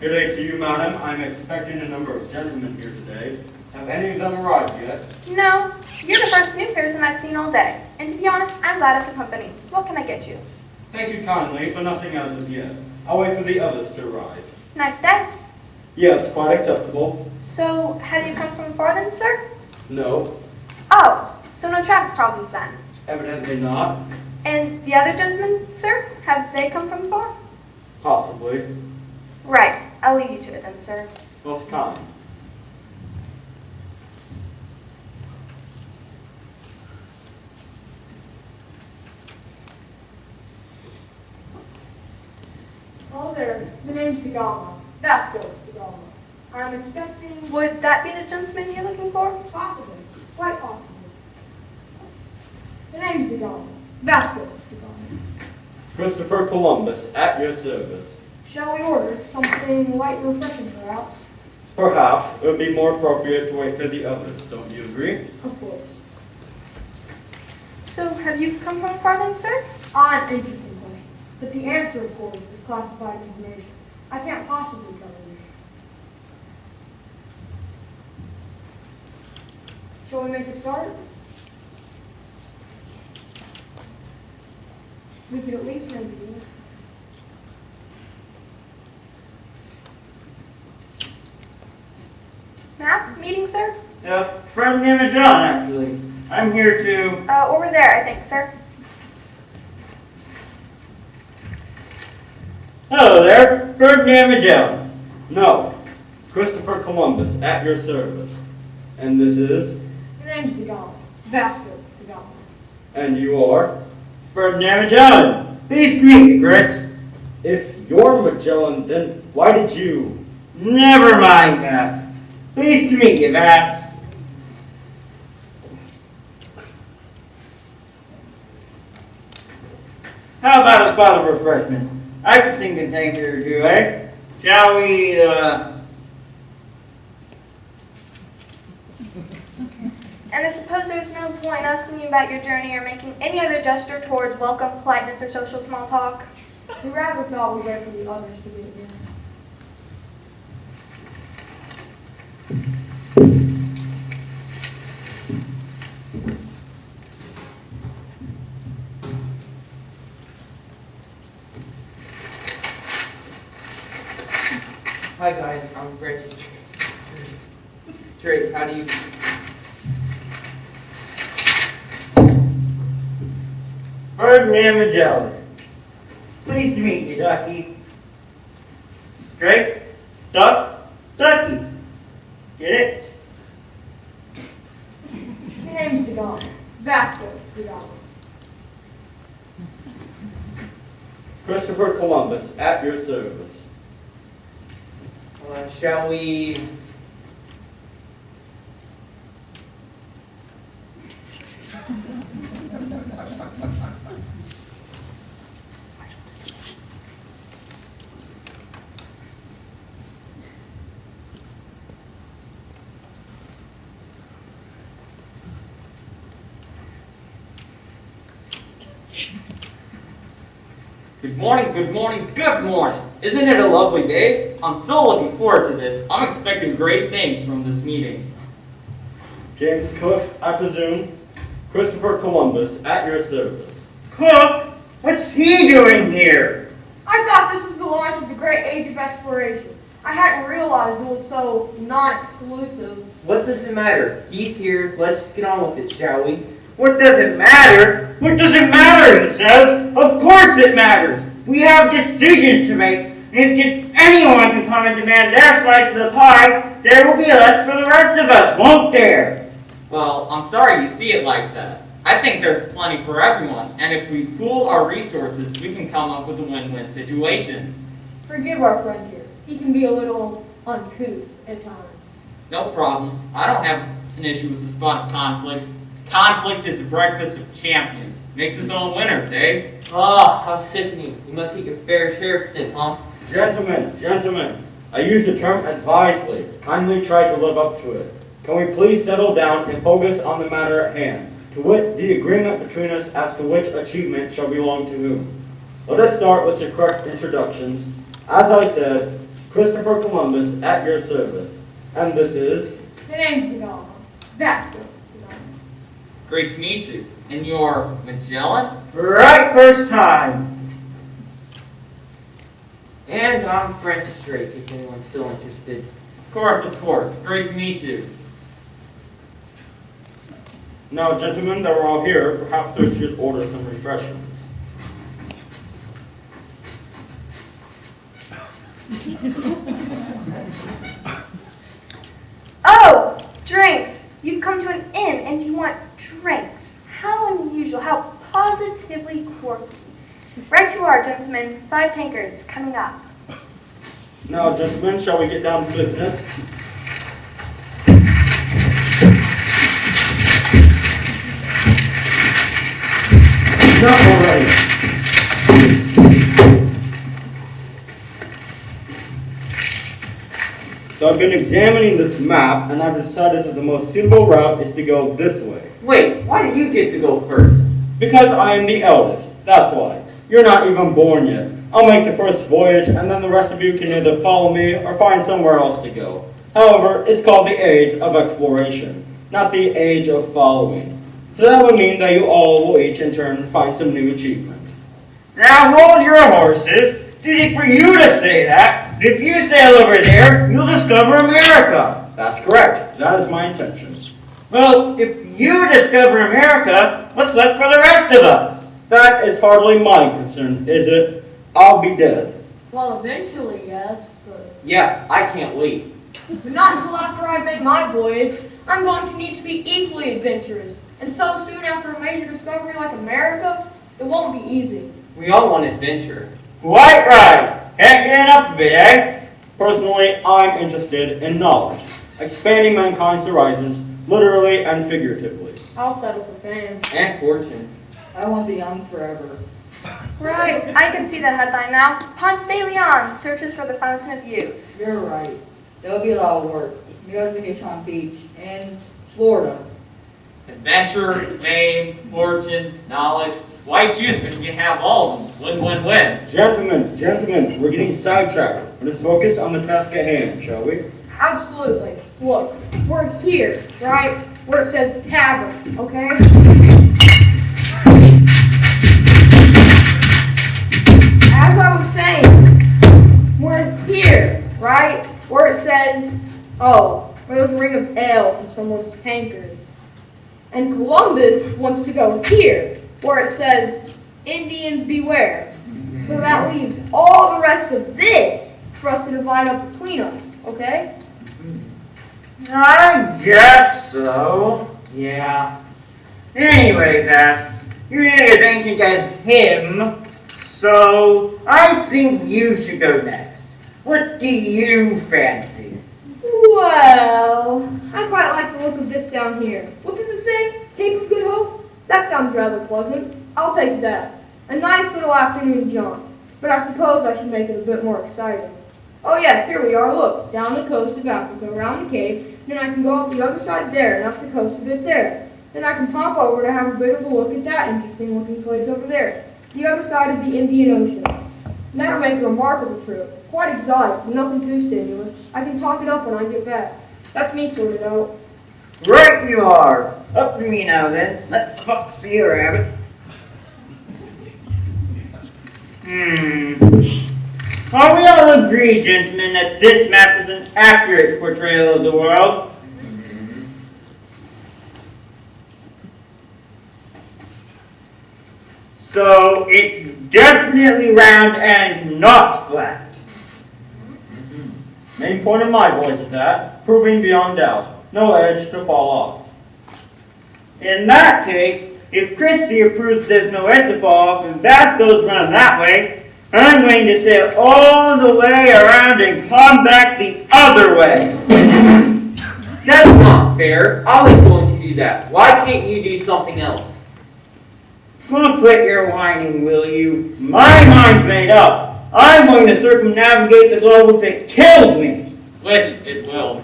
Good day to you, madam. I'm expecting a number of gentlemen here today. Have any of them arrived yet? No, you're the first new person I've seen all day. And to be honest, I'm glad of the company. So what can I get you? Thank you kindly for nothing as of yet. I'll wait for the others to arrive. Nice day. Yes, quite acceptable. So, have you come from far then, sir? No, Oh, so no traffic problems then. evidently not. And the other gentlemen, sir? Have they come from far? Possibly. Right. I'll leave you to it then, sir. Most kind. Hello there. The name's Pagama. That's good, Pagama. I'm expecting... Would that be the gentleman you're looking for? Possibly. Quite possibly. The name's Pagama. That's good, Pagama. Christopher Columbus, at your service. Shall we order something light and refreshing, perhaps? Perhaps it would be more appropriate to wait for the others. Don't you agree? Of course. So, have you come from far then, sir? An interesting question. But the answer, of course, is classified information. I can't possibly tell you. Shall we make a start? We could at least make it. Map? Meeting, sir? Friend named John, actually. I'm here to... Over there, I think, sir. Hello there, Ferdinand Magellan. No. Christopher Columbus, at your service. And this is? The name's Pagama. That's good, Pagama. And you are? Ferdinand Magellan. Peace to meet you, Chris. If you're Magellan, then why did you? Never mind that. Pleased to meet you, Vass. How about a spot of refreshment? I can sing a tank or two, eh? Shall we, And I suppose there's no point asking you about your journey or making any other gesture towards welcome, politeness, or social small talk. We rather thought we'd wait for the others to get here. Hi guys, I'm Reggie. Drake, how do you... Ferdinand Magellan. Pleased to meet you, Ducky. Drake, Duck, Ducky. Get it? The name's Pagama. That's good, Pagama. Christopher Columbus, at your service. Shall we... Good morning, good morning, good morning. Isn't it a lovely day? I'm so looking forward to this. I'm expecting great things from this meeting. James Cook, I presume. Christopher Columbus, at your service. Cook, what's he doing here? I thought this was the launch of the Great Age of Exploration. I hadn't realized it was so non-exclusive. What does it matter? He's here. Let's get on with it, shall we? What does it matter? What does it matter, he says. Of course it matters. We have decisions to make. And if just anyone can come and demand their slice of the pie, there will be less for the rest of us, won't there? Well, I'm sorry you see it like that. I think there's plenty for everyone, and if we pool our resources, we can come up with a win-win situation. Forgive our friend here. He can be a little uncouth at times. No problem. I don't have an issue with the spot of conflict. Conflict is the breakfast of champions. Makes us all winners, eh? Ah, how sickening. You must take a fair share of it, huh? Gentlemen, I use the term advisedly. Kindly try to live up to it. Can we please settle down and focus on the matter at hand, to wit, the agreement between us as to which achievement shall belong to whom? Let us start with the correct introductions. As I said, Christopher Columbus at your service. And this is... The name's Development. That's good. Great to meet you. And you're Magellan? Right first time. And I'm Francis Drake, if anyone's still interested. Of course, of course. Great to meet you. Now, gentlemen, that we're all here, perhaps we should order some refreshments. Oh, drinks. You've come to an inn and you want drinks. How unusual, how positively quirky. Right you are, gentlemen. 5 tankards coming up. Now, gentlemen, shall we get down to business? Enough already. So I've been examining this map, and I've decided that the most suitable route is to go this way. Wait, why do you get to go first? Because I am the eldest, that's why. You're not even born yet. I'll make the first voyage, and then the rest of you can either follow me or find somewhere else to go. However, it's called the Age of Exploration, not the Age of Following. So that would mean that you all will each in turn find some new achievement. Now hold your horses. It's easy for you to say that. If you sail over there, you'll discover America. That's correct. That is my intention. Well, if you discover America, what's left for the rest of us? That is hardly my concern, is it? I'll be dead. Well, eventually, yes, but Yeah, I can't wait. not until after I make my voyage. I'm going to need to be equally adventurous. And so soon after a major discovery like America, it won't be easy. We all want adventure. Quite right. Can't get enough of it, eh? Personally, I'm interested in knowledge, expanding mankind's horizons, literally and figuratively. I'll settle for fame. And fortune. I want to be young forever. Right, I can see that headline now. Ponce de Leon searches for the fountain of youth. You're right. There'll be a lot of work. New York Vacation on Beach and Florida. Adventure, fame, fortune, knowledge. Why choose when you can have all of them? Win, win, win. Gentlemen, we're getting sidetracked. Let's focus on the task at hand, shall we? Absolutely. Look, we're here, right? Where it says tavern, okay? As I was saying, we're here, right? Where it says, oh, where there's a ring of ale from someone's tankard. And Columbus wants to go here, where it says, Indians beware. So that leaves all the rest of this for us to divide up between us, okay? I guess so. Yeah. Anyway, Vass, you're nearly as ancient as him, so I think you should go next. What do you fancy? Well, I quite like the look of this down here. What does it say? Cape of Good Hope? That sounds rather pleasant. I'll take that. A nice little afternoon jaunt. But I suppose I should make it a bit more exciting. Oh yes, here we are, look. Down the coast of Africa, around the Cape. Then I can go up the other side there and up the coast of it there. Then I can pop over to have a bit of a look at that interesting looking place over there. The other side of the Indian Ocean. And that'll make a remarkable trip. Quite exotic, but nothing too strenuous. I can talk it up when I get back. That's me sorted out. Right you are. Up to me now then. Let's fox see a rabbit. Are we all agreed, gentlemen, that this map is an accurate portrayal of the world? So it's definitely round and not flat. Main point of my voyage is that, proving beyond doubt, no edge to fall off. In that case, if Christie approves there's no edge to fall off and Vass goes around that way, I'm going to sail all the way around and come back the other way. That's not fair. I was going to do that. Why can't you do something else? Come quit your whining, will you? My mind's made up. I'm going to circumnavigate the globe if it kills me. Which it will.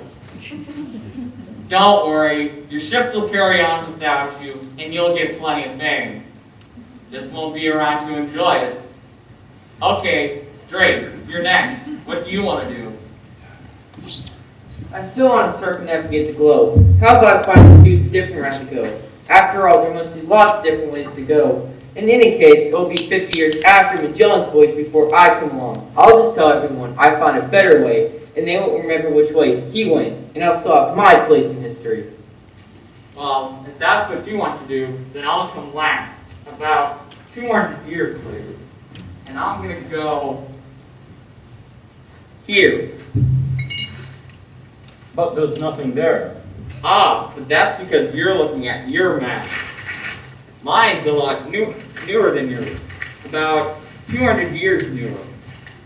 Don't worry, your ships will carry on without you, and you'll get plenty of fame. Just won't be around to enjoy it. Okay, Drake, you're next. What do you want to do? I still want to circumnavigate the globe. How about I find a different route to go? After all, there must be lots of different ways to go. In any case, it will be 50 years after Magellan's voyage before I come along. I'll just tell everyone I found a better way, and they won't remember which way he went, and I'll still have my place in history. Well, if that's what you want to do, then I'll come last, about 200 years later. And I'm going to go here. But there's nothing there. Ah, but that's because you're looking at your map. Mine's a lot newer than yours, about 200 years newer.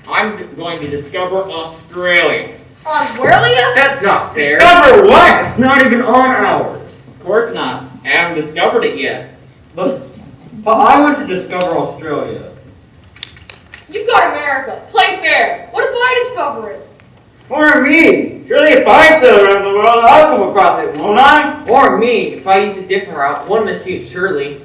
I'm going to discover Australia. Australia? That's not fair. Discover what? It's not even on ours. Of course not. I haven't discovered it yet. But I want to discover Australia. You've got America. Play fair. What if I discover it? Or me. Surely if I sail around the world, I'll come across it, won't I? Or me, if I use a different route, one must see it surely.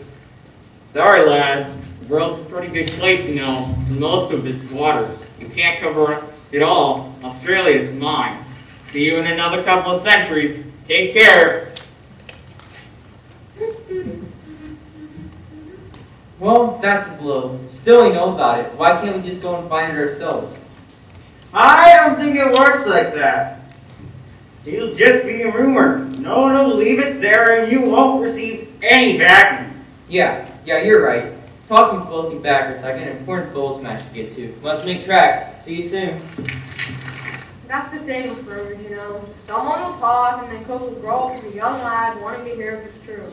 Sorry, lad. The world's a pretty big place, you know, and most of it's water. You can't cover it all. Australia is mine. See you in another couple of centuries. Take care. Well, that's a blow. Still we know about it. Why can't we just go and find it ourselves? I don't think it works like that. It'll just be a rumor. No one will believe it's there and you won't receive any backing. Yeah, you're right. Talking to wealthy backers, I got an important bowls match to get to. Must make tracks. See you soon. That's the thing with rumors, you know. Someone will talk and then Cook will grow up as a young lad wanting to hear if it's true.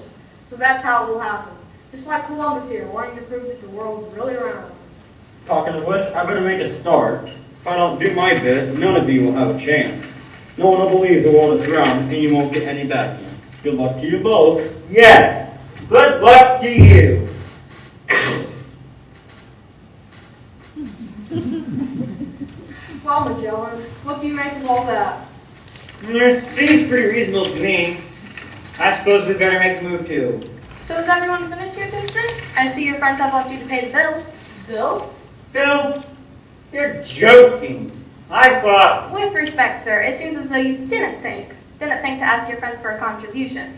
So that's how it will happen. Just like Columbus here, wanting to prove that the world is really round. Talking of which, I better make a start. If I don't do my bit, none of you will have a chance. No one will believe the world is round, and you won't get any backing. Good luck to you both. Yes. Good luck to you. Well, Magellan, what do you make of all that? It seems pretty reasonable to me. I suppose we better make a move too. So is everyone finished here, Jason? I see your friends have left you to pay the bill. Bill? Phil, you're joking. I thought... With respect, sir, it seems as though you didn't think to ask your friends for a contribution.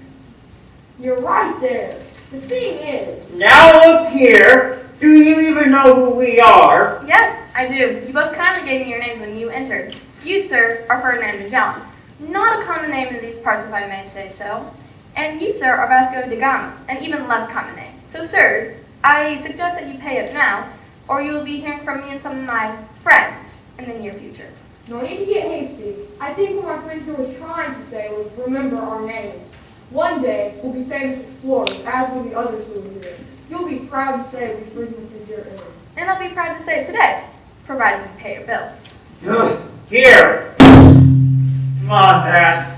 You're right there. The thing is... Now look here. Do you even know who we are? Yes, I do. You both kindly gave me your names when you entered. You, sir, are Ferdinand Magellan. Not a common name in these parts, if I may say so. And you, sir, are Vasco da Gama, an even less common name. So, sirs, I suggest that you pay up now, or you will be hearing from me and some of my friends in the near future. No need to get hasty. I think what my friend here was trying to say was remember our names. One day, we'll be famous explorers, as will the others who are here. You'll be proud to say we frequented your area. And I'll be proud to say it today, provided you pay your bill. Here. Come on, Vass.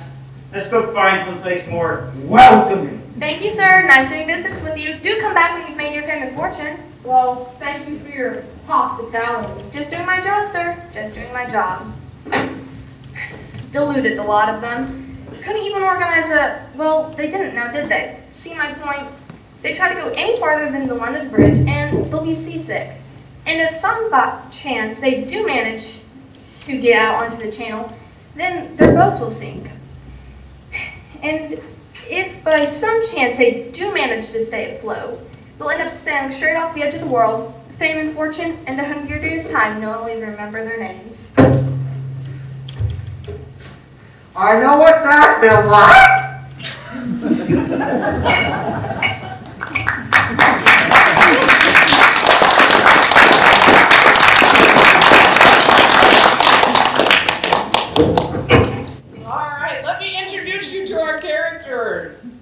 Let's go find someplace more welcoming. Thank you, sir. Nice doing business with you. Do come back when you've made your fame and fortune. Well, thank you for your hospitality. Just doing my job, sir. Just doing my job. Deluded, the lot of them. Couldn't even organize well, they didn't now, did they? See my point? They try to go any farther than the London Bridge, and they'll be seasick. And if some chance they do manage to get out onto the channel, then their boats will sink. And if by some chance they do manage to stay afloat, they'll end up standing straight off the edge of the world, fame and fortune, and 100 years' time, no one will even remember their names. I know what that feels like! Alright, let me introduce you to our characters.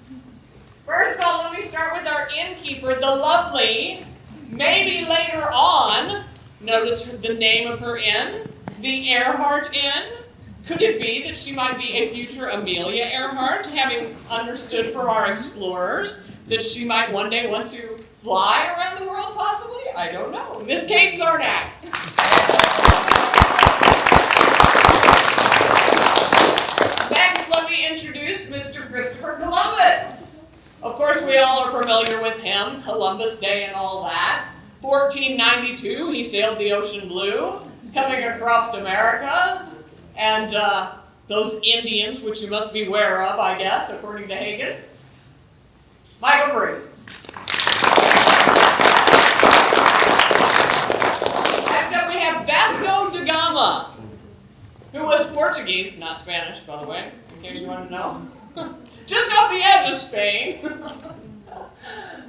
First of all, let me start with our innkeeper, the lovely. Maybe later on, notice the name of her inn, the Earhart Inn. Could it be that she might be a future Amelia Earhart, having understood for our explorers that she might one day want to fly around the world, possibly? I don't know. Miss Kate Zarnak. Next, let me introduce Mr. Christopher Columbus. Of course, we all are familiar with him, Columbus Day and all that. 1492, he sailed the ocean blue, coming across America. And those Indians, which you must be aware of, I guess, according to Hagen. Michael Breeze. Next up we have Vasco da Gama, who was Portuguese, not Spanish, by the way, in case you want to know. Just off the edge of Spain.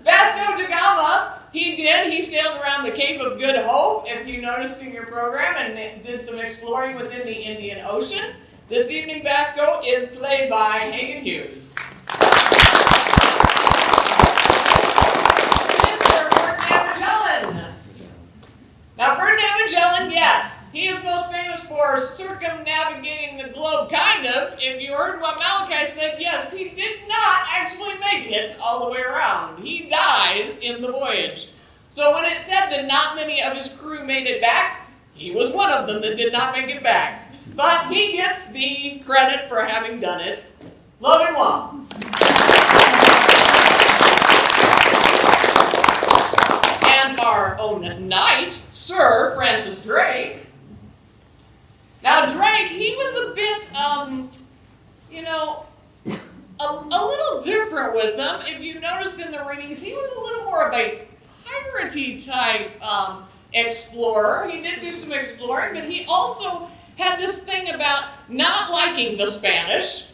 Vasco da Gama, he sailed around the Cape of Good Hope, if you noticed in your program, and did some exploring within the Indian Ocean. This evening, Vasco is played by Hagen Hughes. Mr. Ferdinand Magellan. Now, Ferdinand Magellan, yes, he is most famous for circumnavigating the globe, kind of. If you heard what Malachi said, yes, he did not actually make it all the way around. He dies in the voyage. So when it said that not many of his crew made it back, he was one of them that did not make it back. But he gets the credit for having done it. Logan Wong. And our own knight, Sir Francis Drake. Now Drake, he was a bit, a little different with them. If you noticed in the readings, he was a little more of a piratey type explorer. He did do some exploring, but he also had this thing about not liking the Spanish.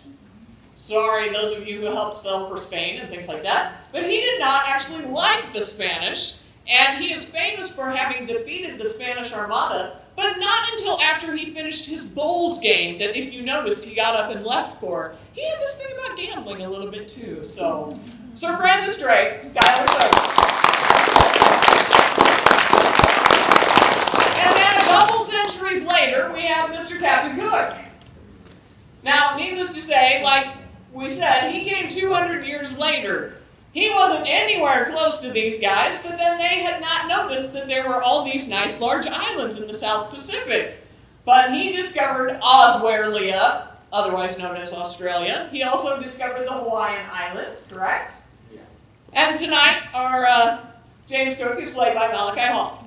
Sorry, those of you who helped sail for Spain and things like that. But he did not actually like the Spanish, and he is famous for having defeated the Spanish Armada, but not until after he finished his bowls game that, if you noticed, he got up and left for. He had this thing about gambling a little bit too, so. Sir Francis Drake, Skylar Service. And then a couple centuries later, we have Mr. Captain Cook. Now, needless to say, like we said, he came 200 years later. He wasn't anywhere close to these guys, but then they had not noticed that there were all these nice large islands in the South Pacific. But he discovered Australia, otherwise known as Australia. He also discovered the Hawaiian Islands, correct? Yeah. And tonight, our James Cook is played by Malachi Hall.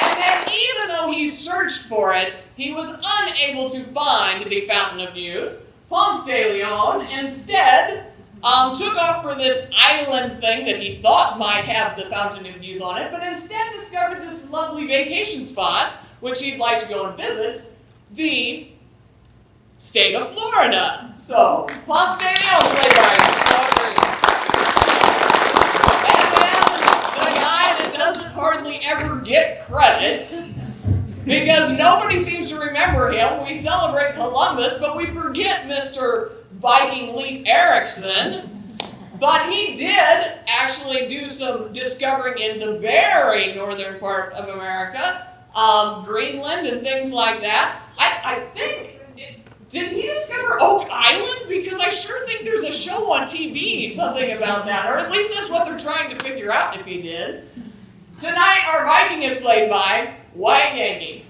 And then, even though he searched for it, he was unable to find the Fountain of Youth. Ponce de Leon instead took off for this island thing that he thought might have the Fountain of Youth on it, but instead discovered this lovely vacation spot, which he'd like to go and visit, the state of Florida. So, Ponce de Leon played by and then the guy that doesn't hardly ever get credit, because nobody seems to remember him. We celebrate Columbus, but we forget Mr. Viking Leif Erikson. But he did actually do some discovering in the very northern part of America, Greenland and things like that. I think, did he discover Oak Island? Because I sure think there's a show on TV, something about that, or at least that's what they're trying to figure out if he did. Tonight, our Viking is played by Wyatt Yankee.